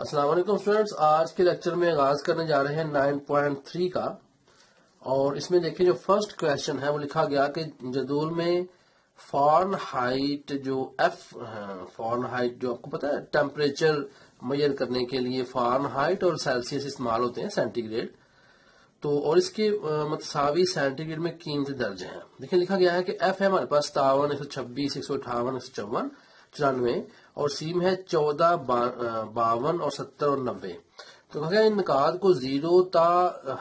السلام علیکم اسٹوڈینٹس، آج کے لیکچر میں آغاز کرنے جا رہے ہیں 9.3 کا، اور اس میں دیکھیں جو فرسٹ کویشچن ہے وہ لکھا گیا کہ جدول میں فارن ہائٹ جو فارن ہائٹ جو آپ کو پتا ہے ٹیمپریچر میئر کرنے کے لیے فارن ہائٹ اور سیلسیس استعمال ہوتے ہیں سینٹی گریڈ، تو اور اس کے متساوی سینٹی گریڈ میں قیمت درج ہیں۔ دیکھیں لکھا گیا ہے کہ ایف ہے ہمارے پاس 57 126 158 154 94 اور سی میں ہے 14 52 اور 70 اور 90۔ تو کہا گیا ان نکات کو 0 تا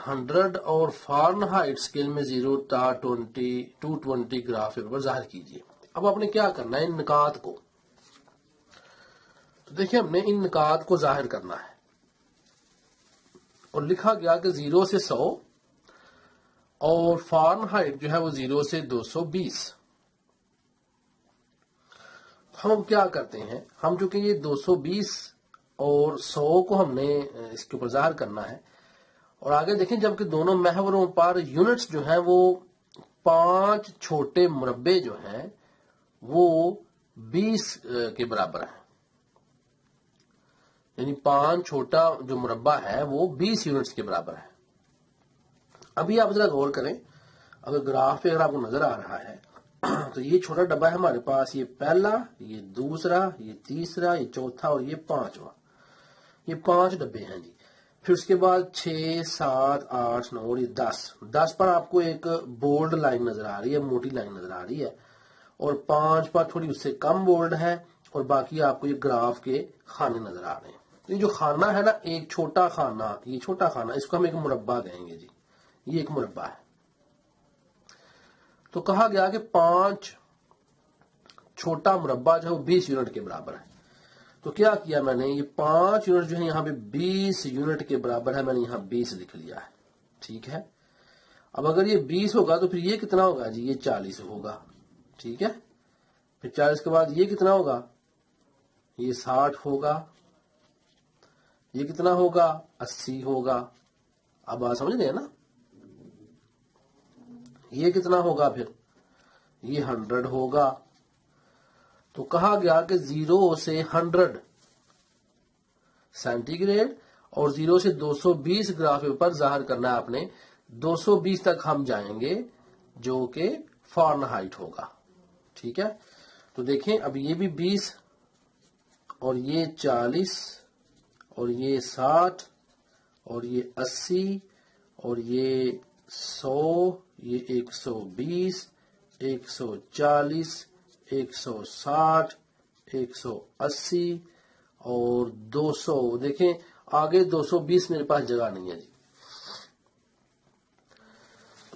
100 اور فارن ہائٹ اسکیل میں 0 تا 220 گراف پیپر پر ظاہر کیجیے۔ اب آپ نے کیا کرنا ہے ان نکات کو، تو دیکھیں ہم نے ان نکات کو ظاہر کرنا ہے، اور لکھا گیا کہ 0 سے 100 اور فارن ہائٹ جو ہے وہ 0 سے 220۔ ہم کیا کرتے ہیں، ہم چونکہ یہ 220 اور 100 کو ہم نے اس کے اوپر ظاہر کرنا ہے، اور آگے دیکھیں جبکہ دونوں محوروں پر یونٹس جو ہیں وہ 5 چھوٹے مربع جو ہیں وہ 20 کے برابر ہیں، یعنی 5 چھوٹا جو مربع ہے وہ 20 یونٹس کے برابر ہے۔ ابھی آپ ذرا غور کریں، اگر گراف پہ اگر آپ کو نظر آ رہا ہے تو یہ چھوٹا ڈبہ ہے ہمارے پاس، یہ پہلا، یہ دوسرا، یہ تیسرا، یہ چوتھا اور یہ پانچواں، یہ 5 ڈبے ہیں جی۔ پھر اس کے بعد 6 7 8 9 اور یہ 10 پر آپ کو ایک بولڈ لائن نظر آ رہی ہے، موٹی لائن نظر آ رہی ہے، اور 5 پر تھوڑی اس سے کم بولڈ ہے، اور باقی آپ کو یہ گراف کے خانے نظر آ رہے ہیں۔ یہ جو خانہ ہے نا، ایک چھوٹا خانہ، یہ چھوٹا خانہ، اس کو ہم ایک مربع کہیں گے جی، یہ ایک مربع ہے۔ تو کہا گیا کہ 5 چھوٹا مربع جو ہے وہ 20 یونٹ کے برابر ہے۔ تو کیا کیا میں نے، یہ 5 یونٹ جو ہے یہاں پہ 20 یونٹ کے برابر ہے، میں نے یہاں 20 لکھ لیا ہے، ٹھیک ہے۔ اب اگر یہ 20 ہوگا تو پھر یہ کتنا ہوگا جی، یہ 40 ہوگا، ٹھیک ہے۔ پھر 40 کے بعد یہ کتنا ہوگا، یہ 60 ہوگا، یہ کتنا ہوگا، 80 ہوگا۔ اب بات سمجھ رہے ہیں نا، یہ کتنا ہوگا، پھر یہ 100 ہوگا۔ تو کہا گیا کہ 0 سے 100 سینٹی گریڈ اور 0 سے 220 گراف پر ظاہر کرنا ہے آپ نے، 220 تک ہم جائیں گے جو کہ فارن ہائٹ ہوگا، ٹھیک ہے۔ تو دیکھیں اب یہ بھی 20 اور یہ 40 اور یہ 60 اور یہ 80 اور یہ 100، یہ 120 140 160 180 اور 200۔ دیکھیں آگے 220 میرے پاس جگہ نہیں ہے جی،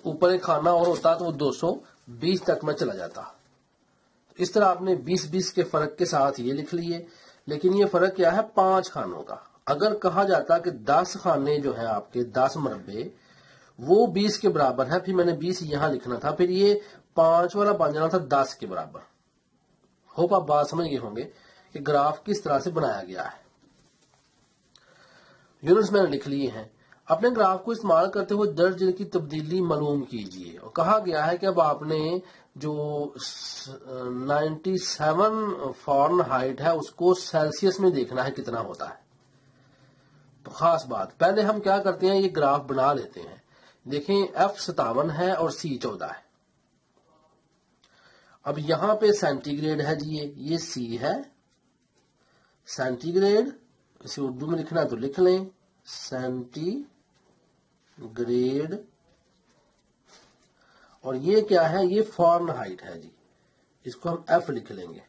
اوپر ایک خانہ اور ہوتا تو وہ 220 تک میں چلا جاتا۔ اس طرح آپ نے 20 کے فرق کے ساتھ یہ لکھ لیے، لیکن یہ فرق کیا ہے، 5 خانوں کا۔ اگر کہا جاتا کہ 10 خانے جو ہیں آپ کے 10 مربع وہ 20 کے برابر ہے، پھر میں نے 20 یہاں لکھنا تھا، پھر یہ 5 والا بن جانا تھا 10 کے برابر۔ ہوپ آپ بات سمجھ گئے ہوں گے کہ گراف کس طرح سے بنایا گیا ہے۔ یونٹس میں نے لکھ لیے ہیں، اپنے گراف کو استعمال کرتے ہوئے درج کی تبدیلی معلوم کیجیے، اور کہا گیا ہے کہ اب آپ نے جو 97 فارن ہائٹ ہے اس کو سیلسیس میں دیکھنا ہے کتنا ہوتا ہے۔ تو خاص بات، پہلے ہم کیا کرتے ہیں، یہ گراف بنا لیتے ہیں۔ دیکھیں F 57 ہے اور C 14 ہے۔ اب یہاں پہ سینٹی گریڈ ہے جی، یہ C ہے سینٹی گریڈ، اسے اردو میں لکھنا ہے تو لکھ لیں سینٹی گریڈ، اور یہ کیا ہے، یہ فارن ہائٹ ہے جی، اس کو ہم F لکھ لیں گے۔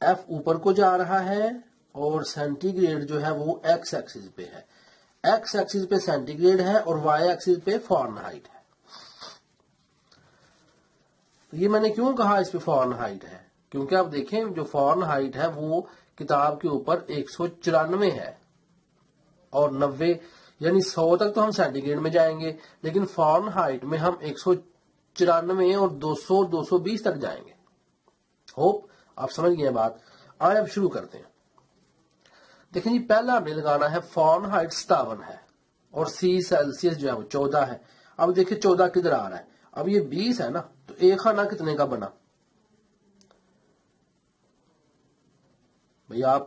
F اوپر کو جا رہا ہے اور سینٹی گریڈ جو ہے وہ ایکس ایکسس پہ ہے، ایکس ایکسس پہ سینٹی گریڈ ہے اور وائی ایکسس پہ فارن ہائٹ ہے۔ یہ میں نے کیوں کہا اس پہ فارن ہائٹ ہے، کیونکہ آپ دیکھیں جو فارن ہائٹ ہے وہ کتاب کے اوپر 194 ہے، اور 90 یعنی 100 تک تو ہم سینٹی گریڈ میں جائیں گے، لیکن فارن ہائٹ میں ہم 194 اور 200 220 تک جائیں گے۔ ہوپ آپ سمجھ گئے بات۔ آئے اب شروع کرتے ہیں۔ دیکھیں جی پہلا ہم نے لگانا ہے فارن ہائٹ 57 ہے، اور سی سیلسیس جو ہے وہ 14 ہے۔ اب دیکھیں 14 کدھر آ رہا ہے، اب یہ 20 ہے نا، تو ایک خانہ کتنے کا بنا، بھئی آپ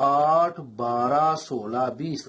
8, 12, 16, 20,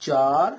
4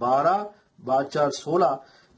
12, 12 4 16,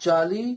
40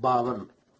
52,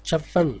56।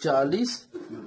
40,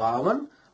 52,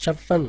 56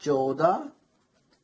14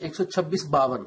126 52,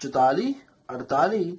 44 48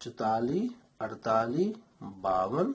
44 48 52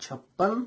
56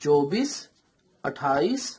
24 28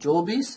24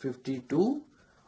52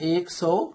100,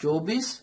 24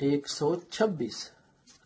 126।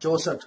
64,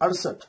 68,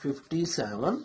57,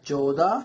14,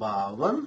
52,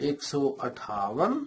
158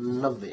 90।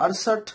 68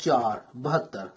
4 72,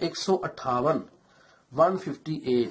158, 158,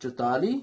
44,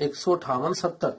158 70।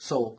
100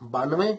92,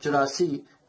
84,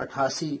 88,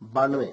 92,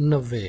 90।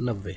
90।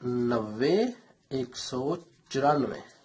90, 194।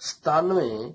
97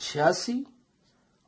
86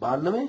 92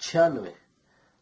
96,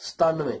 97।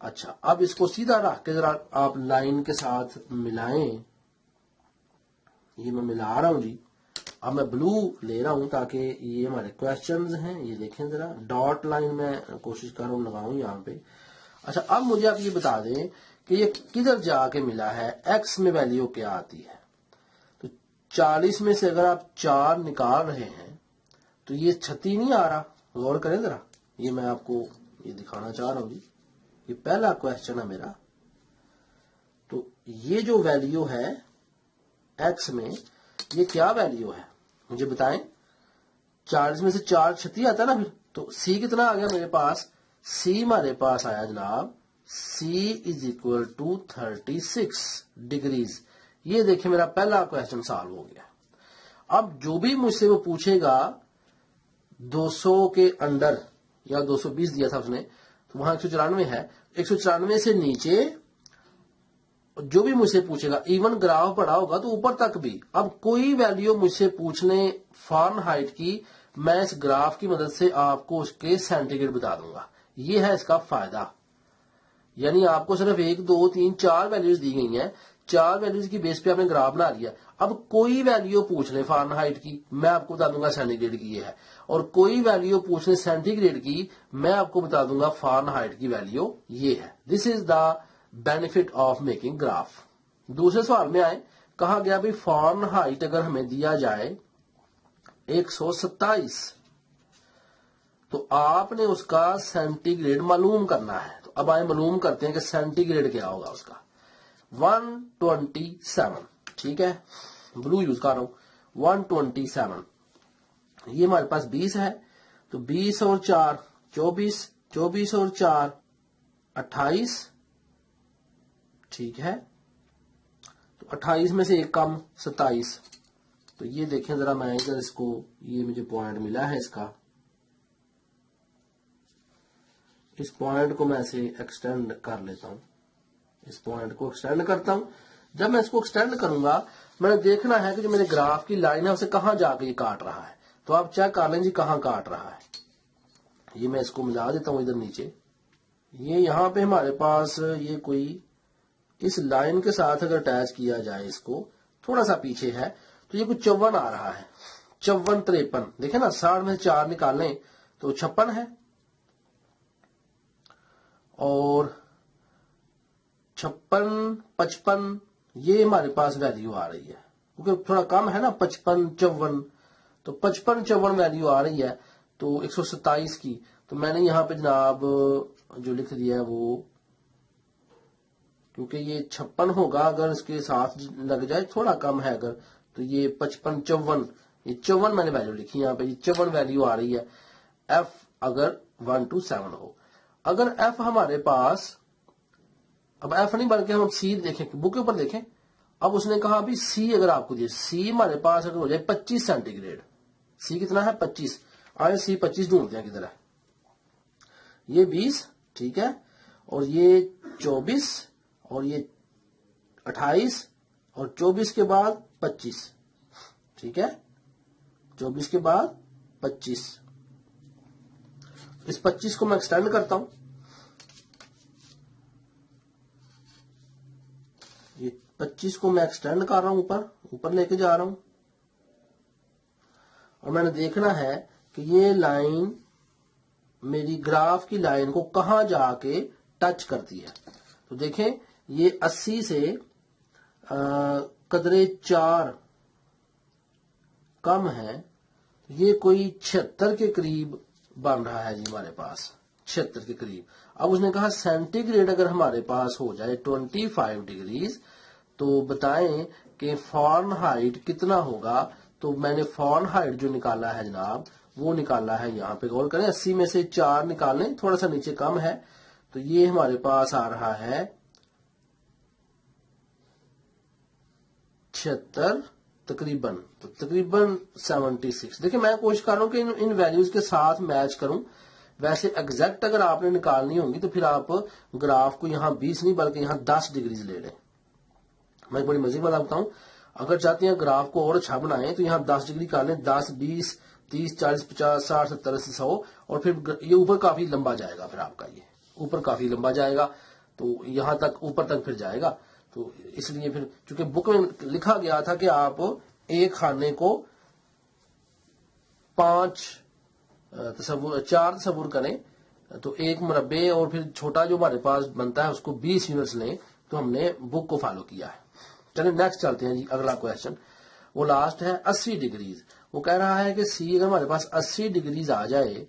اچھا اب اس کو سیدھا رکھ کے ذرا آپ لائن کے ساتھ ملائیں. یہ میں ملا رہا ہوں جی. اب میں بلو لے رہا ہوں تاکہ یہ ہمارے کوشچنز ہیں. یہ دیکھیں ذرا ڈاٹ لائن میں کوشش کر رہا ہوں لگاؤں یہاں پہ. اچھا اب مجھے آپ یہ بتا دیں کہ یہ کدھر جا کے ملا ہے, ایکس میں ویلیو کیا آتی ہے. تو 40 میں سے اگر آپ 4 نکال رہے ہیں تو یہ 36 نہیں آ رہا. غور کریں ذرا, یہ میں آپ کو یہ دکھانا چاہ رہا ہوں جی. یہ پہلا کوشچن ہے میرا. تو یہ جو ویلیو ہے ایکس میں, یہ کیا ویلیو ہے مجھے بتائیں. 40 میں سے 4 36 آتا ہے نا پھر. تو سی کتنا آ گیا میرے پاس, سی ہمارے پاس آیا جناب سی از اکول ٹو 36 ڈگریز. یہ دیکھیں میرا پہلا کوشچن سالو ہو گیا. اب جو بھی مجھ سے وہ پوچھے گا 200 کے انڈر یا 220 دیا تھا اس نے, تو وہاں 194 ہے. 194 سے نیچے جو بھی مجھ سے پوچھے گا, ایون گراف پڑا ہوگا تو اوپر تک بھی. اب کوئی ویلیو مجھ سے پوچھ لیں فارن ہائٹ کی, میں اس گراف کی مدد سے آپ کو اس کے سینٹی گریڈ بتا دوں گا. یہ ہے اس کا فائدہ. یعنی آپ کو صرف 1 2 3 4 ویلیوز دی گئی ہیں, 4 ویلیوز کی بیس پہ آپ نے گراف بنا لیا. اب کوئی ویلیو پوچھ لیں فارن ہائٹ کی, میں آپ کو بتا دوں گا سینٹی گریڈ کی یہ ہے. اور کوئی ویلیو پوچھ لیں سینٹی گریڈ کی, میں آپ کو بتا دوں گا فارن ہائٹ کی ویلیو یہ ہے. This is the benefit of making graph. دوسرے سوال میں آئے, کہا گیا بھی فارن ہائٹ اگر ہمیں دیا جائے 127 تو آپ نے اس کا سینٹی گریڈ معلوم کرنا ہے. تو اب آئے معلوم کرتے ہیں کہ سینٹی گریڈ کیا ہوگا اس کا. 127 ٹھیک ہے, بلو یوز کر رہا ہوں. 127 یہ ہمارے پاس 20 ہے, تو 20 اور 4 24, 24 اور 4 28 ٹھیک ہے. تو 28 میں سے ایک کم 27. تو یہ دیکھیں ذرا, میں ادھر اس کو, یہ مجھے پوائنٹ ملا ہے اس کا, اس پوائنٹ کو میں اسے ایکسٹینڈ کر لیتا ہوں. اس پوائنٹ کو ایکسٹینڈ کرتا ہوں. جب میں اس کو ایکسٹینڈ کروں گا, میں نے دیکھنا ہے کہ جو میرے گراف کی لائن ہے اسے کہاں جا کے یہ کاٹ رہا ہے. تو آپ چیک کر لیں جی کہاں کاٹ رہا ہے. یہ میں اس کو ملا دیتا ہوں ادھر نیچے. یہ یہاں پہ ہمارے پاس یہ کوئی اس لائن کے ساتھ اگر اٹیچ کیا جائے, اس کو تھوڑا سا پیچھے ہے, تو یہ کچھ 54 آ رہا ہے. 54 53 دیکھیں نا, 60 میں سے 4 نکالیں تو 56 ہے, اور 56 55 یہ ہمارے پاس ویلیو آ رہی ہے, کیونکہ تھوڑا کم ہے نا 55 54, تو 55 54 ویلیو آ رہی ہے. تو 127 کی, تو میں نے یہاں پہ جناب جو لکھ دیا ہے وہ, کیونکہ یہ 56 ہوگا اگر اس کے ساتھ لگ جائے, تھوڑا کم ہے اگر, تو یہ 55 54, یہ 54 میں نے ویلیو لکھی یہاں پہ, یہ 54 ویلیو آ رہی ہے. ایف اگر 1 to 7 ہو, اگر ایف ہمارے پاس, اب ایف نہیں بلکہ ہم سی دیکھیں, بک کے اوپر دیکھیں. اب اس نے کہا بھی سی اگر آپ کو دیے, سی ہمارے پاس اگر ہو جائے 25 سینٹی گریڈ, سی کتنا ہے 25, آئے سی 25 ڈھونڈتے ہیں کدھر ہے. یہ 20 ٹھیک ہے, اور یہ 24, اور یہ 28, اور 24 کے بعد 25 ٹھیک ہے, 24 کے بعد 25. اس 25 کو میں ایکسٹینڈ کرتا ہوں. یہ 25 کو میں ایکسٹینڈ کر رہا ہوں, اوپر لے کے جا رہا ہوں, اور میں نے دیکھنا ہے کہ یہ لائن میری گراف کی لائن کو کہاں جا کے ٹچ کرتی ہے. تو دیکھیں یہ 80 سے قدرے 4 کم ہے, یہ کوئی 76 کے قریب بن رہا ہے جی ہمارے پاس, 76 کے قریب. اب اس نے کہا سینٹی گریڈ اگر ہمارے پاس ہو جائے 25 ڈگریز, تو بتائیں کہ فارن ہائٹ کتنا ہوگا. تو میں نے فارن ہائٹ جو نکالا ہے جناب وہ نکالا ہے, یہاں پہ غور کریں, 80 میں سے 4 نکالیں, تھوڑا سا نیچے کم ہے, تو یہ ہمارے پاس آ رہا ہے 76 تقریباً, تو تقریباً 76. دیکھیں میں کوشش کر رہا ہوں کہ ان ویلیوز کے ساتھ میچ کروں. ویسے ایگزیکٹ اگر آپ نے نکالنی ہوں گی تو پھر آپ گراف کو یہاں 20 نہیں بلکہ یہاں 10 ڈگریز لے لیں. میں ایک بڑی مزید بات بتاؤں, اگر چاہتے ہیں گراف کو اور اچھا بنائیں تو یہاں 10 ڈگری کر لیں, 10 20 30 40 50 60 70 80 100, اور پھر یہ اوپر کافی لمبا جائے گا پھر آپ کا. یہ اوپر کافی لمبا جائے گا تو یہاں تک اوپر تک پھر جائے گا. تو اس لیے پھر چونکہ بک میں لکھا گیا تھا کہ آپ ایک خانے کو 4 تصور کریں تو ایک مربع اور پھر چھوٹا جو ہمارے پاس بنتا ہے اس کو 20 یونٹس لیں, تو ہم نے بک کو فالو کیا ہے. چلیں نیکسٹ چلتے ہیں جی. اگلا کویشچن وہ لاسٹ ہے 80 ڈگریز. وہ کہہ رہا ہے کہ سی اگر ہمارے پاس 80 ڈگریز آ جائے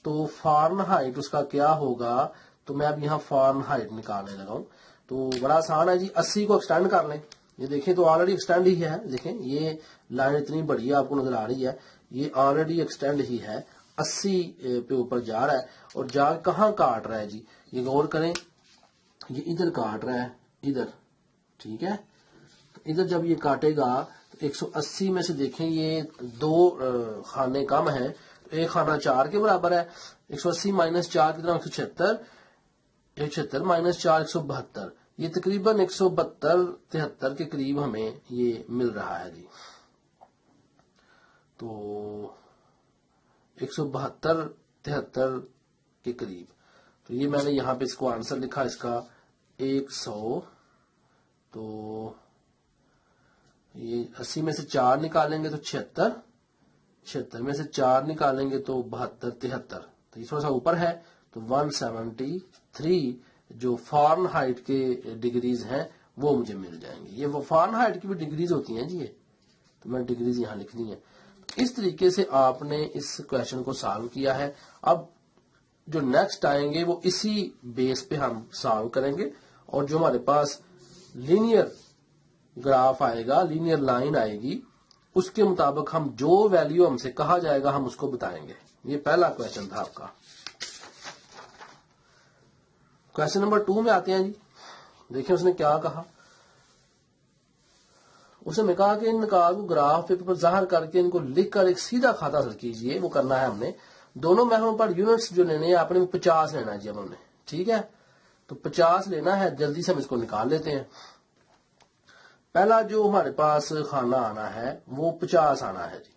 تو فارن ہائٹ اس کا کیا ہوگا. تو میں اب یہاں فارن ہائٹ نکالنے لگا ہوں. تو بڑا آسان ہے جی, 80 کو ایکسٹینڈ کر لیں. یہ دیکھیں تو آلریڈی ایکسٹینڈ ہی ہے. دیکھیں یہ لائن اتنی بڑی ہے آپ کو نظر آ رہی ہے, یہ آلریڈی ایکسٹینڈ ہی ہے, 80 پہ اوپر جا رہا ہے. اور جا کہاں کاٹ رہا ہے جی, یہ غور کریں, یہ ادھر کاٹ رہا ہے, ادھر. ٹھیک ہے, ادھر جب یہ کاٹے گا تو 180 میں سے دیکھیں یہ 2 خانے کم ہیں, ایک خانہ 4 کے برابر ہے. 180 مائنس 4 کتنا, 176, 176 مائنس 4 172. یہ تقریباً 172-73 کے قریب ہمیں یہ مل رہا ہے جی. تو 172-73 کے قریب. تو یہ میں نے یہاں پہ اس کو آنسر لکھا اس کا 100. تو یہ 80 میں سے 4 نکالیں گے تو 76, 76 میں سے 4 نکالیں گے تو 72-73. تو یہ تھوڑا سا اوپر ہے, تو 173 جو فارن ہائٹ کے ڈگریز ہیں وہ مجھے مل جائیں گے. یہ وہ فارن ہائٹ کی بھی ڈگریز ہوتی ہیں جی, یہ تو میں ڈگریز یہاں لکھنی ہے. اس طریقے سے آپ نے اس کویشچن کو سالو کیا ہے. اب جو نیکسٹ آئیں گے وہ اسی بیس پہ ہم سالو کریں گے, اور جو ہمارے پاس لینئر گراف آئے گا, لینئر لائن آئے گی, اس کے مطابق ہم جو ویلیو ہم سے کہا جائے گا ہم اس کو بتائیں گے. یہ پہلا کویشچن تھا آپ کا. کویشچن نمبر 2 میں آتے ہیں جی. دیکھیں اس نے کیا کہا. اس نے کہا کہ ان نکات کو گراف پیپر پر ظاہر کر کے ان کو لکھ کر ایک سیدھا کھاتا حل کیجئے. وہ کرنا ہے ہم نے. دونوں محوروں پر یونٹس جو لینے ہیں آپ نے 50 لینا ہے جی اب ہم نے. ٹھیک ہے, تو 50 لینا ہے. جلدی سے ہم اس کو نکال لیتے ہیں. پہلا جو ہمارے پاس خانہ آنا ہے وہ 50 آنا ہے جی.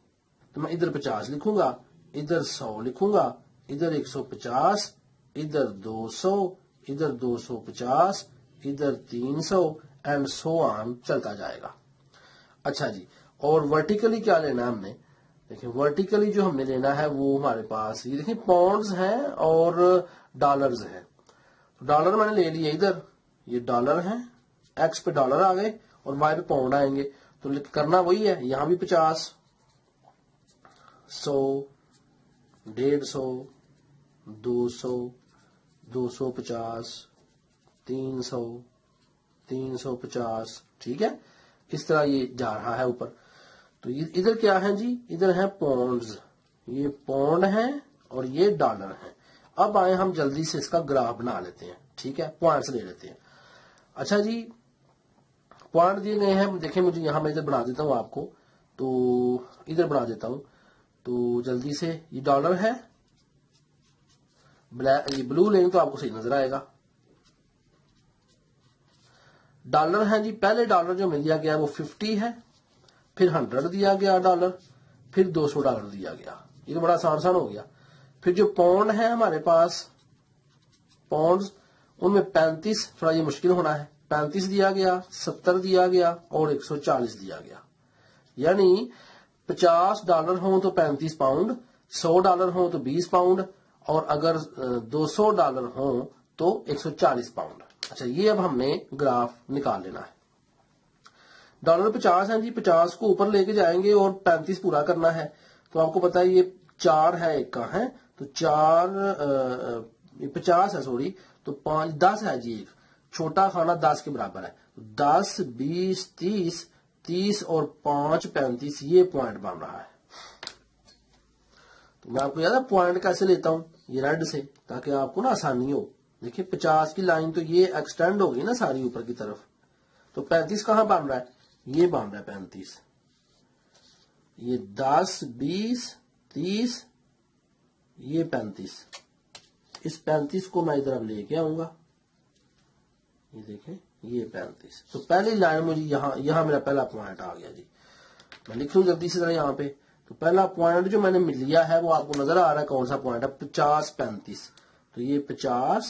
تو میں ادھر 50 لکھوں گا, ادھر 100 لکھوں گا, ادھر 150, ادھر 200, ادھر 250, ادھر 300 اینڈ سو آن چلتا جائے گا. اچھا جی, اور ورٹیکلی کیا لینا ہے ہم نے. دیکھیں ورٹیکلی جو ہم نے لینا ہے وہ ہمارے پاس یہ دیکھیں پاؤنڈز ہیں اور ڈالرز ہیں. ڈالر میں نے لے لیے ادھر, یہ ڈالر ہیں, ایکس پہ ڈالر آ گئے اور وائی پہ پاؤنڈ آئیں گے. تو کرنا وہی ہے, یہاں بھی 50, 100, 150, 200, 250, 300, 350. ٹھیک ہے, اس طرح یہ جا رہا ہے اوپر. تو ادھر کیا ہے جی, ادھر ہیں پاؤنڈز, یہ پاؤنڈ ہیں اور یہ ڈالر ہیں. اب آئے ہم جلدی سے اس کا گراف بنا لیتے ہیں. ٹھیک ہے, پوائنٹس لے لیتے ہیں. اچھا جی, پوائنٹ دیے گئے ہیں. دیکھیں مجھے یہاں میں ادھر بنا دیتا ہوں آپ کو, تو ادھر بنا دیتا ہوں. تو جلدی سے یہ ڈالر ہے, یہ بلو لیں تو آپ کو صحیح نظر آئے گا. ڈالر ہیں جی, پہلے ڈالر جو مل دیا گیا وہ 50 ہے, پھر 100 دیا گیا ڈالر, پھر 200 ڈالر دیا گیا. یہ تو بڑا آسان ہو گیا. پھر جو پاؤنڈ ہے ہمارے پاس, پاؤنڈز ان میں 35, تھوڑا یہ مشکل ہونا ہے, 35 دیا گیا, 70 دیا گیا اور 140 دیا گیا. یعنی 50 ڈالر ہوں تو 35 پاؤنڈ, 100 ڈالر ہوں تو 20 پاؤنڈ, اور اگر 200 ڈالر ہوں تو 140 پاؤنڈ. اچھا, یہ اب ہم نے گراف نکال لینا ہے. ڈالر 50 ہیں جی, 50 کو اوپر لے کے جائیں گے اور 35 پورا کرنا ہے. تو آپ کو پتا ہے یہ 4 ہے, ایک کا ہے, تو 50 ہے سوری, تو 5 10 ہے جی, ایک چھوٹا خانہ 10 کے برابر ہے. 10, 20, 30, 30 اور 5 35, یہ پوائنٹ بن رہا ہے. تو میں آپ کو یاد ہے پوائنٹ کیسے لیتا ہوں, یہ ریڈ سے, تاکہ آپ کو نا آسانی ہو. دیکھیں 50 کی لائن تو یہ ایکسٹینڈ ہوگی نا ساری اوپر کی طرف. تو 35 کہاں بن رہا ہے, یہ بن رہا ہے 35. یہ 10, 20, 30, یہ 35. اس 35 کو میں ادھر اب لے کے آؤں گا. یہ دیکھیں یہ 35. تو پہلی لائن مجھے یہاں میرا پہلا پوائنٹ آ گیا جی. میں لکھ لوں جلدی سے ذرا یہاں پہ. تو پہلا پوائنٹ جو میں نے لیا ہے وہ آپ کو نظر آ رہا ہے کون سا پوائنٹ ہے, 50, 35. تو یہ 50,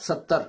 70,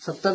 70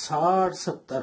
60 70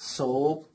100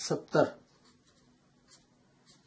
70,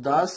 10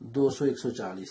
200 140।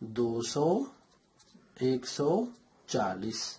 200 140।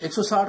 160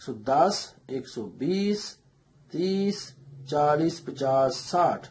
110 120 30 40 50 60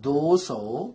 200,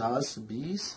10, 20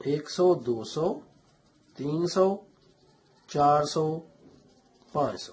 100, 200, 300, 400, 500।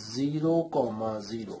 0,0।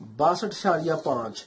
62.5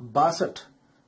62।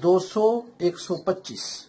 200 125,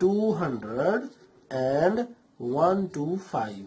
20125।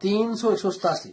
300 187।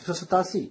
187,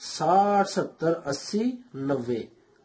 60, 70, 80, 90,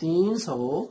300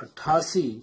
88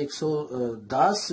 110,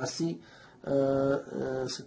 80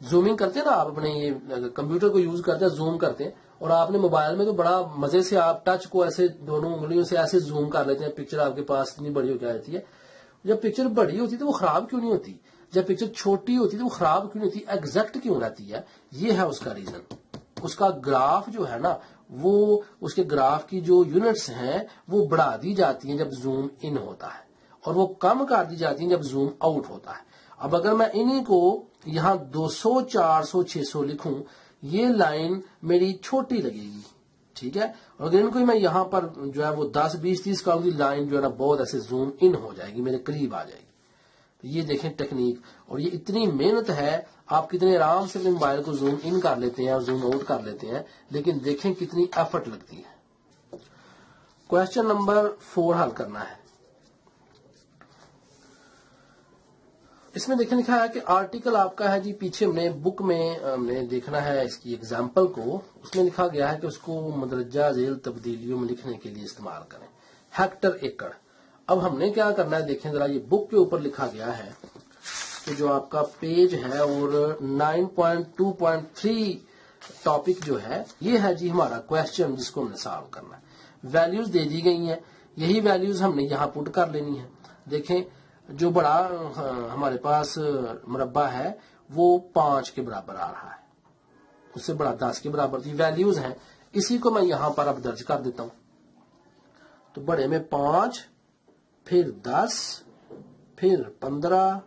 زومنگ کرتے ہیں نا آپ اپنے یہ کمپیوٹر کو یوز کرتے ہیں, زوم کرتے ہیں, اور آپ نے موبائل میں تو بڑا مزے سے آپ ٹچ کو ایسے دونوں انگلیوں سے ایسے زوم کر لیتے ہیں, پکچر آپ کے پاس اتنی بڑی ہو کے آتی ہے. جب پکچر بڑی ہوتی ہے تو وہ خراب کیوں نہیں ہوتی, جب پکچر چھوٹی ہوتی ہے تو وہ خراب کیوں نہیں ہوتی, ایگزیکٹ کیوں رہتی ہے؟ یہ ہے اس کا ریزن. اس کا گراف جو ہے نا, وہ اس کے گراف کی جو یونٹس ہیں وہ بڑھا دی جاتی ہیں جب زوم ان ہوتا ہے, اور وہ کم کر دی جاتی ہیں جب زوم آؤٹ ہوتا ہے. اب اگر میں انہی کو یہاں 200 400 600 لکھوں, یہ لائن میری چھوٹی لگے گی, ٹھیک ہے, اور اگر ان کو میں یہاں پر جو ہے وہ 10 20 30 کا لائن جو ہے نا بہت ایسے زوم ان ہو جائے گی, میرے قریب آ جائے گی. تو یہ دیکھیں ٹیکنیک, اور یہ اتنی محنت ہے, آپ کتنے آرام سے اپنے موبائل کو زوم ان کر لیتے ہیں اور زوم آؤٹ کر لیتے ہیں, لیکن دیکھیں کتنی ایفرٹ لگتی ہے. کوشچن نمبر 4 حل کرنا ہے. اس میں دیکھیں لکھا ہے کہ آرٹیکل آپ کا ہے جی, پیچھے ہم نے بک میں ہم نے دیکھنا ہے اس کی ایگزامپل کو, اس میں لکھا گیا ہے کہ اس کو مندرجہ ذیل تبدیلیوں میں لکھنے کے لیے استعمال کریں. ہیکٹر ایکڑ. اب ہم نے کیا کرنا ہے, دیکھیں ذرا, یہ بک کے اوپر لکھا گیا ہے کہ جو آپ کا پیج ہے اور 9.2.3 ٹاپک جو ہے, یہ ہے جی ہمارا کوشچن جس کو ہم نے سالو کرنا ہے. ویلیوز دے دی گئی ہیں, یہی ویلیوز ہم نے یہاں پٹ کر لینی ہے. دیکھیں جو بڑا ہمارے پاس مربع ہے وہ 5 کے برابر آ رہا ہے, اس سے بڑا 10 کے برابر تھی ویلیوز ہیں, اسی کو میں یہاں پر اب درج کر دیتا ہوں. تو بڑے میں 5, پھر 10, پھر 15,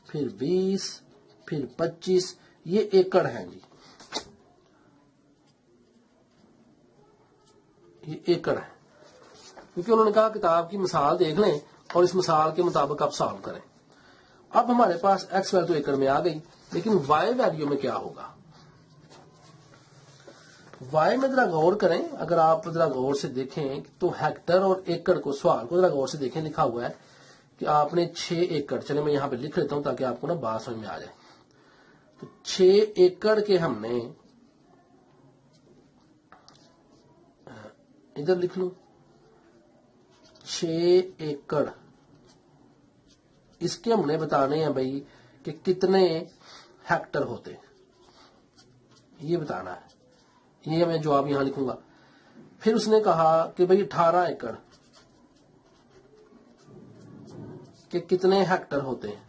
پھر 20, پھر 25, یہ ایکڑ ہیں جی, یہ ایکڑ ہے, کیونکہ انہوں نے کہا کتاب کی مثال دیکھ لیں اور اس مثال کے مطابق آپ سالو کریں. اب ہمارے پاس ایکس ویلیو تو ایکڑ میں آ گئی, لیکن وائی ویلیو میں کیا ہوگا؟ وائی میں ذرا غور کریں, اگر آپ ذرا غور سے دیکھیں تو ہیکٹر اور ایکڑ کو, سوال کو ذرا غور سے دیکھیں, لکھا ہوا ہے کہ آپ نے 6 ایکڑ, چلے میں یہاں پہ لکھ لیتا ہوں تاکہ آپ کو نا بات سمجھ میں آ جائے. تو 6 ایکڑ کے ہم نے ادھر لکھ لوں 6 ایکڑ, اس کے ہم نے بتانے ہیں بھائی کہ کتنے ہیکٹر ہوتے, یہ بتانا ہے, یہ میں جواب یہاں لکھوں گا. پھر اس نے کہا کہ بھائی 18 ایکڑ کہ کتنے ہیکٹر ہوتے ہیں,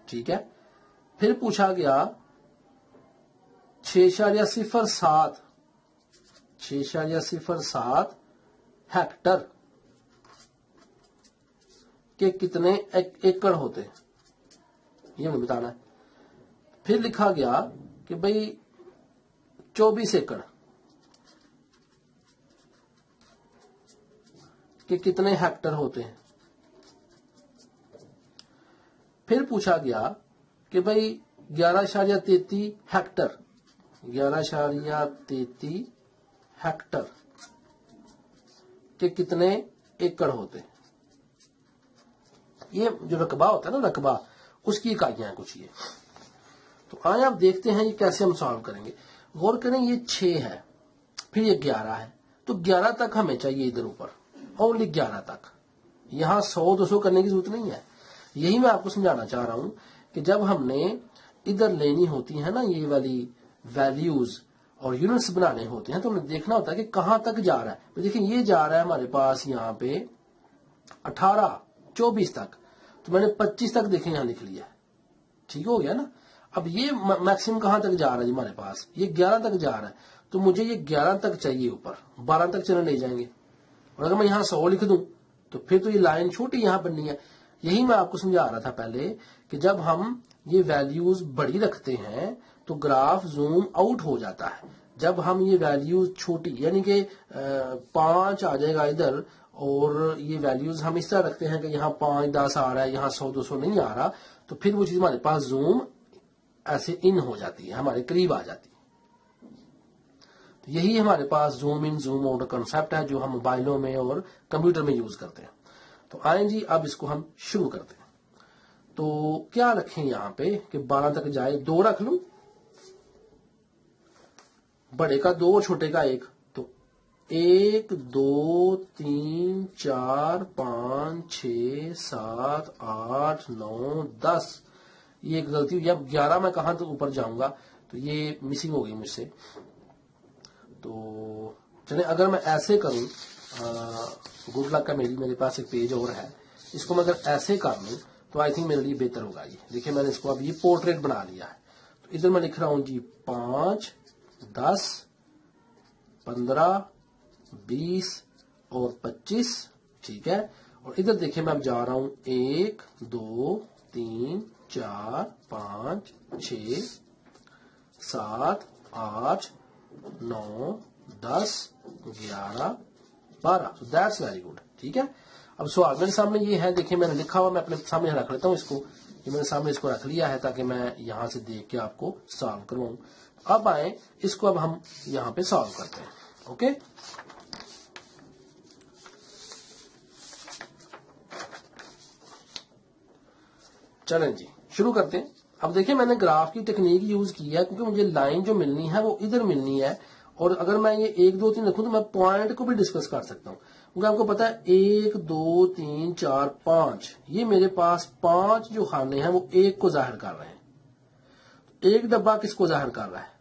ٹھیک ہے. پھر پوچھا گیا 6.07 ہیکٹر کہ کتنے ایکڑ ہوتے, یہ ہمیں بتانا ہے. پھر لکھا گیا کہ بھئی 24 ایکڑ کہ کتنے ہیکٹر ہوتے ہیں. پھر پوچھا گیا کہ بھئی 11.33 ہیکٹر 11.33 ہیکٹر کہ کتنے ایکڑ ہوتے ہیں. یہ جو رقبہ ہوتا ہے نا, رقبہ, اس کی اکائیاں ہیں کچھ یہ. تو آئیں آپ دیکھتے ہیں یہ کیسے ہم سالو کریں گے. غور کریں, یہ 6 ہے, پھر یہ 11 ہے, تو 11 تک ہمیں چاہیے ادھر اوپر, اونلی 11 تک. یہاں 100 200 کرنے کی ضرورت نہیں ہے. یہی میں آپ کو سمجھانا چاہ رہا ہوں کہ جب ہم نے ادھر لینی ہوتی ہے نا یہ والی ویلیوز اور یونٹس بنانے ہوتے ہیں, تو ہمیں دیکھنا ہوتا ہے کہ کہاں تک جا رہا ہے. دیکھیں یہ جا رہا ہے ہمارے پاس یہاں پہ 18 24 تک, تو میں نے 25 تک دیکھیں یہاں لکھ لیا, ٹھیک ہو گیا نا. اب یہ میکسیمم کہاں تک جا رہا ہے جی ہمارے پاس, یہ 11 تک جا رہا ہے, تو مجھے یہ 11 تک چاہیے اوپر, 12 تک چلے لے جائیں گے. اور اگر میں یہاں 100 لکھ دوں تو پھر تو یہ لائن چھوٹی یہاں بننی ہے. یہی میں آپ کو سمجھا رہا تھا پہلے کہ جب ہم یہ ویلیوز بڑی رکھتے ہیں تو گراف زوم آؤٹ ہو جاتا ہے. جب ہم یہ ویلیوز چھوٹی, یعنی کہ 5 آ جائے گا ادھر, اور یہ ویلیوز ہم اس طرح رکھتے ہیں کہ یہاں 5 10 آ رہا ہے, یہاں 100 200 نہیں آ رہا, تو پھر وہ چیز ہمارے پاس زوم ایسے ان ہو جاتی ہے, ہمارے قریب آ جاتی ہے. تو یہی ہمارے پاس zoom in zoom out concept ہے جو ہم موبائلوں میں اور کمپیوٹر میں یوز کرتے ہیں. تو آئیں جی اب اس کو ہم شروع کرتے ہیں. تو کیا رکھیں یہاں پہ کہ 12 تک جائے, 2 رکھ لوں, بڑے کا 2 اور چھوٹے کا 1, تو 1 2 3 4 5 6 7 8 9 10, یہ ایک غلطی ہوئی. اب 11 میں کہاں تک اوپر جاؤں گا, تو یہ مسنگ ہو گئی مجھ سے. تو چلیں اگر میں ایسے کروں, گڈ لک کا میرے پاس ایک پیج اور ہے, اس کو میں اگر ایسے کر لوں تو آئی تھنک میرے لیے بہتر ہوگا. یہ دیکھیں میں نے اس کو اب یہ پورٹریٹ بنا لیا ہے. تو ادھر میں لکھ رہا ہوں جی 5, 10, 15, 20 اور 25, ٹھیک ہے. اور ادھر دیکھیں میں اب جا رہا ہوں 1, 2, 3, 4, 5, 6, 7, 8, 9, 10, 11, 12. So that's very good. ٹھیک ہے. اب سوال میرے سامنے یہ ہے, دیکھیں میں نے لکھا ہوا, میں اپنے سامنے رکھ لیتا ہوں اس کو. یہ میں نے سامنے اس کو رکھ لیا ہے تاکہ میں یہاں سے دیکھ کے آپ کو سالو کرواؤں. اب آئیں اس کو اب ہم یہاں پہ سالو کرتے ہیں. اوکے, چلیں جی شروع کرتے ہیں. اب دیکھیں میں نے گراف کی ٹیکنیک یوز کی ہے کیونکہ مجھے لائن جو ملنی ہے وہ ادھر ملنی ہے, اور اگر میں یہ 1, 2, 3 رکھوں تو میں پوائنٹ کو بھی ڈسکس کر سکتا ہوں. کیونکہ آپ کو پتا ہے 1, 2, 3, 4, 5 یہ میرے پاس 5 جو خانے ہیں وہ 1 کو ظاہر کر رہے ہیں. ایک ڈبہ کس کو ظاہر کر رہا ہے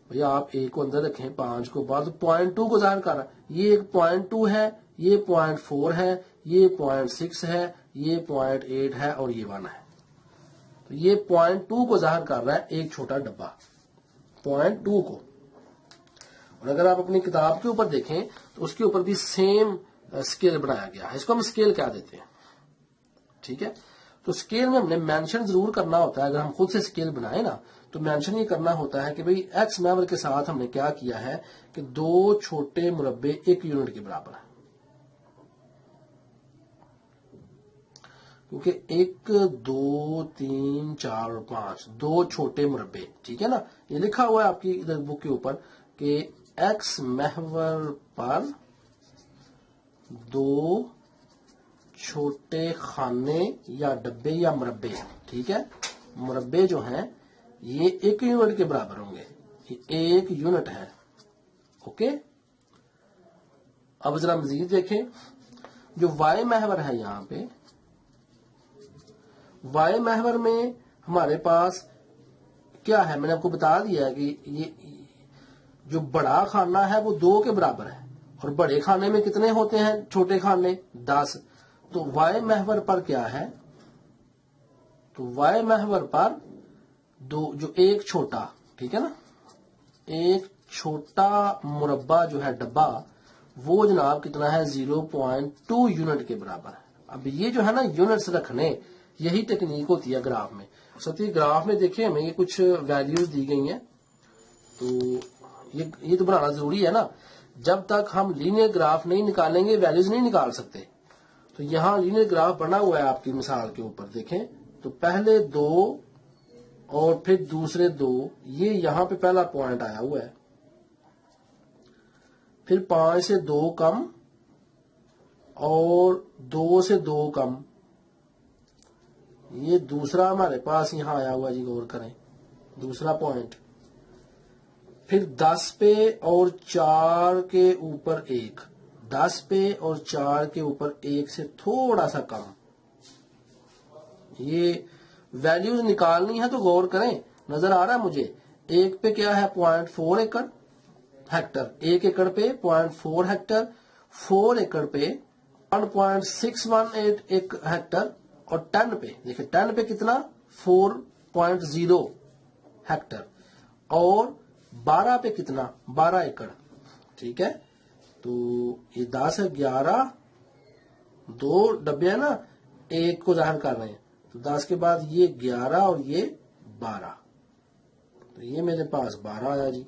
بھیا, آپ 1 کو اندر رکھیں 5 کو باہر, تو 0.2 کو ظاہر کر رہا ہے. یہ ایک 0.2 ہے, یہ 0.4 ہے, یہ 0.6 ہے, یہ 0.8 ہے اور یہ 1 ہے. تو یہ 0.2 کو ظاہر کر رہا ہے ایک چھوٹا ڈبہ 0.2 کو. اور اگر آپ اپنی کتاب کے اوپر دیکھیں تو اس کے اوپر بھی سیم اسکیل بنایا گیا ہے. اس کو ہم اسکیل کیا دیتے ہیں, ٹھیک ہے. تو اسکیل میں ہم نے مینشن ضرور کرنا ہوتا ہے. اگر ہم خود سے اسکیل بنائیں نا تو مینشن یہ کرنا ہوتا ہے کہ بھئی ایکس محور کے ساتھ ہم نے کیا کیا ہے کہ 2 چھوٹے مربع 1 یونٹ کے برابر ہیں. کیونکہ 1, 2, 3, 4 اور 5 2 چھوٹے مربع, ٹھیک ہے نا. یہ لکھا ہوا ہے آپ کی ادھر بک کے اوپر کہ ایکس محور پر 2 چھوٹے خانے یا ڈبے یا مربع, ٹھیک ہے. مربع جو ہیں یہ 1 یونٹ کے برابر ہوں گے, یہ 1 یونٹ ہے. اوکے, اب ذرا مزید دیکھیں جو وائی محور ہے, یہاں پہ وائی محور میں ہمارے پاس کیا ہے, میں نے آپ کو بتا دیا ہے کہ یہ جو بڑا خانہ ہے وہ 2 کے برابر ہے, اور بڑے خانے میں کتنے ہوتے ہیں چھوٹے خانے 10. تو وائی محور پر کیا ہے, تو وائی محور پر 2 جو ایک چھوٹا, ٹھیک ہے نا, ایک چھوٹا مربع جو ہے ڈبہ وہ جناب کتنا ہے 0.2 یونٹ کے برابر ہے. اب یہ جو ہے نا یونٹس رکھنے, یہی ٹیکنیک ہوتی ہے گراف میں. ساتھی گراف میں دیکھیں ہمیں یہ کچھ ویلیوز دی گئی ہیں, تو یہ تو بنانا ضروری ہے نا. جب تک ہم لینئر گراف نہیں نکالیں گے ویلیوز نہیں نکال سکتے. تو یہاں لینئر گراف بنا ہوا ہے آپ کی مثال کے اوپر دیکھیں, تو پہلے 2 اور پھر دوسرے 2, یہ یہاں پہ پہلا پوائنٹ آیا ہوا ہے, پھر 5 سے 2 کم اور 2 سے 2 کم, یہ دوسرا ہمارے پاس یہاں آیا ہوا جی, غور کریں دوسرا پوائنٹ. پھر 10 پہ اور 4 کے اوپر 1, 10 پہ اور 4 کے اوپر 1 سے تھوڑا سا کم. یہ ویلیوز نکالنی ہے تو غور کریں, نظر آ رہا ہے مجھے. 1 پہ کیا ہے 0.4 ایکڑ ہیکٹر, 1 ایکڑ پہ 0.4 ہیکٹر, 4 ایکڑ پہ 1.618 ہیکٹر, اور 10 پہ دیکھیں 10 پہ کتنا 4.0 ہیکٹر, اور 12 پہ کتنا 12 ایکڑ, ٹھیک ہے. تو یہ 10 ہے 11, 2 ڈبے ہیں نا 1 کو ظاہر کر رہے ہیں, تو 10 کے بعد یہ 11 اور یہ 12, تو یہ میرے پاس 12 آیا جی.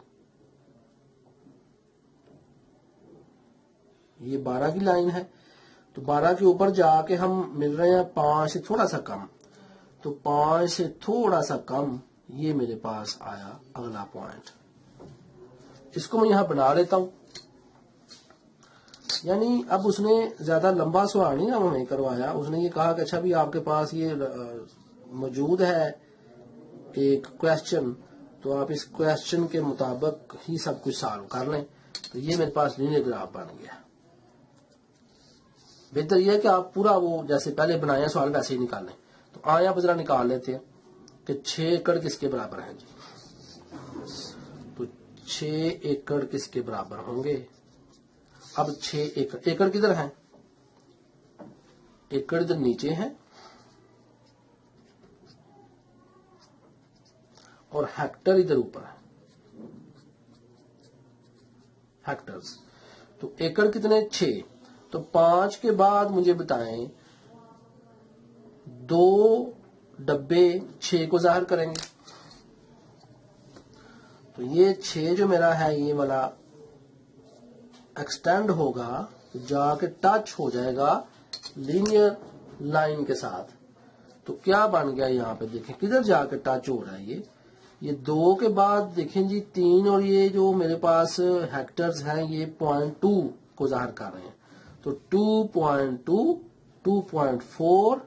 یہ 12 کی لائن ہے, تو 12 کے اوپر جا کے ہم مل رہے ہیں 5 سے تھوڑا سا کم, تو 5 سے تھوڑا سا کم یہ میرے پاس آیا اگلا پوائنٹ. اس کو میں یہاں بنا لیتا ہوں. یعنی اب اس نے زیادہ لمبا سوال نہیں ہمیں کروایا, اس نے یہ کہا کہ اچھا بھی آپ کے پاس یہ موجود ہے ایک کویسچن, تو آپ اس کویسچن کے مطابق ہی سب کچھ سالو کر لیں. تو یہ میرے پاس لینئر گراف بن گیا. بہتر یہ ہے کہ آپ پورا وہ جیسے پہلے بنایا سوال ویسے ہی نکالیں. تو آئیں آپ ذرا نکال لیتے ہیں کہ 6 ایکڑ کس کے برابر ہیں جی. تو 6 ایکڑ کس کے برابر ہوں گے. اب 6 ایکڑ کدھر ہیں؟ ایکڑ ادھر نیچے ہیں اور ہیکٹر ادھر اوپر ہے. ہیکٹرز. تو ایکڑ کتنے؟ 6. تو 5 کے بعد مجھے بتائیں 2 ڈبے 6 کو ظاہر کریں گے. تو یہ 6 جو میرا ہے یہ والا ایکسٹینڈ ہوگا جا کے ٹچ ہو جائے گا لینئر لائن کے ساتھ. تو کیا بن گیا یہاں پہ دیکھیں کدھر جا کے ٹچ ہو رہا ہے. یہ 2 کے بعد دیکھیں جی 3 اور یہ جو میرے پاس ہیکٹرز ہیں یہ 0.2 کو ظاہر کر رہے ہیں. تو 2.2 2.4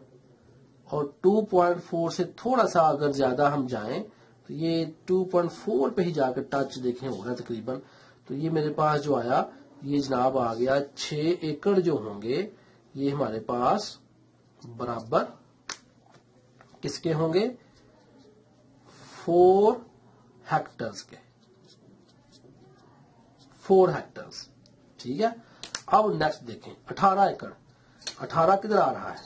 اور 2.4 سے تھوڑا سا اگر زیادہ ہم جائیں تو یہ 2.4 پہ ہی جا کے ٹچ دیکھیں ہو رہا ہے تقریباً. تو یہ میرے پاس جو آیا یہ جناب آ گیا 6 ایکڑ جو ہوں گے یہ ہمارے پاس برابر کس کے ہوں گے؟ 4 ہیکٹرز کے. 4 ہیکٹرز. ٹھیک ہے. اب نیکسٹ دیکھیں 18 ایکڑ. 18 کدھر آ رہا ہے؟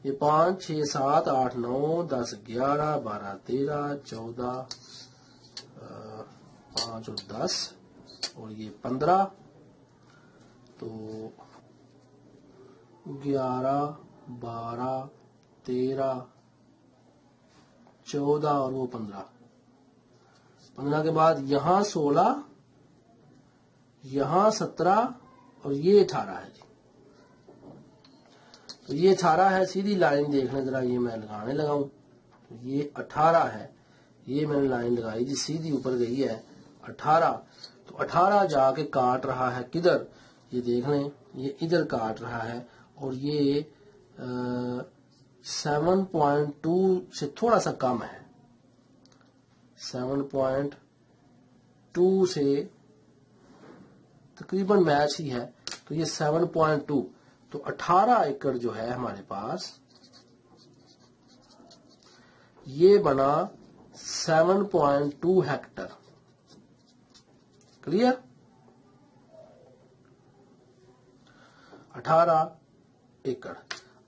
یہ 5 6 7 8 9 10 11 12 13 14 5 اور 10 اور یہ 15. تو 11 12 13 14 اور وہ 15. 15 کے بعد یہاں 16 یہاں 17 اور یہ 18 ہے جی. تو یہ 18 ہے. سیدھی لائن دیکھ لیں ذرا یہ میں لگانے لگا ہوں. یہ 18 ہے. یہ میں نے لائن لگائی جی سیدھی اوپر گئی ہے 18. تو 18 جا کے کاٹ رہا ہے کدھر؟ یہ دیکھ لیں یہ ادھر کاٹ رہا ہے اور یہ 7.2 سے تھوڑا سا کم ہے. 7.2 سے تقریباً میچ ہی ہے. تو یہ 7.2. تو 18 ایکڑ جو ہے ہمارے پاس یہ بنا 7.2 ہیکٹر. کلیئر؟ 18 ایکڑ.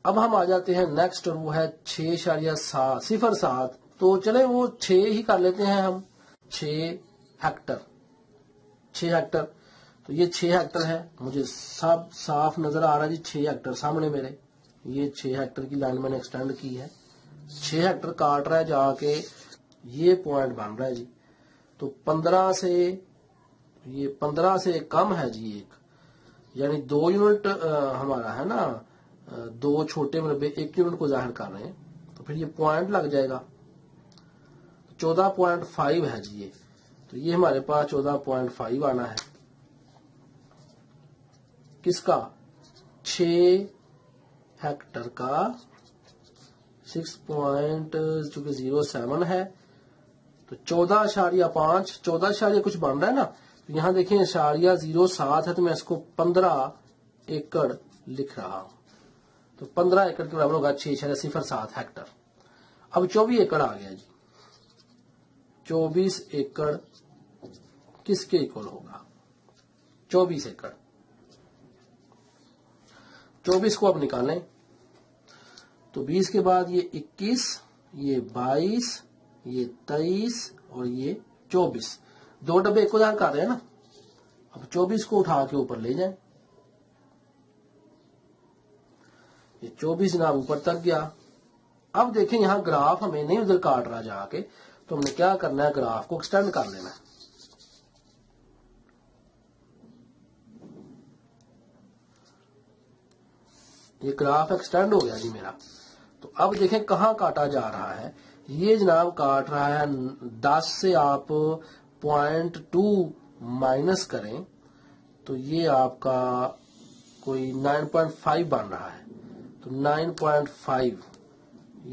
اب ہم آ جاتے ہیں نیکسٹ اور وہ ہے 6.07. تو چلیں وہ 6 ہی کر لیتے ہیں ہم. 6 ہیکٹر. 6 ہیکٹر. تو یہ 6 ہیکٹر ہے. مجھے سب صاف نظر آ رہا ہے جی 6 ہیکٹر سامنے میرے. یہ 6 ہیکٹر کی لائن میں نے ایکسٹینڈ کی ہے. 6 ہیکٹر کاٹ رہا ہے جا کے یہ پوائنٹ بن رہا ہے جی. تو 15 سے یہ 15 سے کم ہے جی ایک. یعنی 2 یونٹ ہمارا ہے نا 2 چھوٹے مربع 1 یونٹ کو ظاہر کر رہے ہیں. تو پھر یہ پوائنٹ لگ جائے گا. 14.5 ہے جی یہ. تو یہ ہمارے پاس 14.5 آنا ہے. کس کا؟ 6 ہیکٹر کا 6.07 ہے. تو 14.5 14 کچھ بن رہا ہے نا. یہاں دیکھیں 0.07 ہے تو میں اس کو 15 ایکڑ لکھ رہا ہوں. تو 15 ایکڑ کے برابر ہوگا 6.07 ہیکٹر. اب 24 ایکڑ آ گیا جی. 24 ایکڑ کس کے اکول ہوگا؟ 24 ایکڑ. 24 کو اب نکالیں. تو 20 کے بعد یہ 21 یہ 22 یہ 23 اور یہ 24. 2 ڈبے ایک کو ظاہر کر رہے ہیں نا. اب 24 کو اٹھا کے اوپر لے جائیں. یہ 24 جناب اوپر تک گیا. اب دیکھیں یہاں گراف ہمیں نہیں ادھر کاٹ رہا جا کے. تو ہم نے کیا کرنا ہے گراف کو ایکسٹینڈ کر لینا ہے. یہ گراف ایکسٹینڈ ہو گیا جی میرا. تو اب دیکھیں کہاں کاٹا جا رہا ہے. یہ جناب کاٹ رہا ہے 10 سے آپ 0.2 مائنس کریں تو یہ آپ کا کوئی 9.5 بن رہا ہے. تو 9.5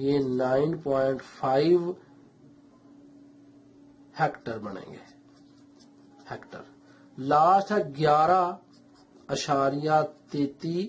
یہ 9.5 ہیکٹر بنیں گے. ہیکٹر. لاسٹ ہے 11.33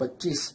25,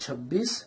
26,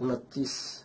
29,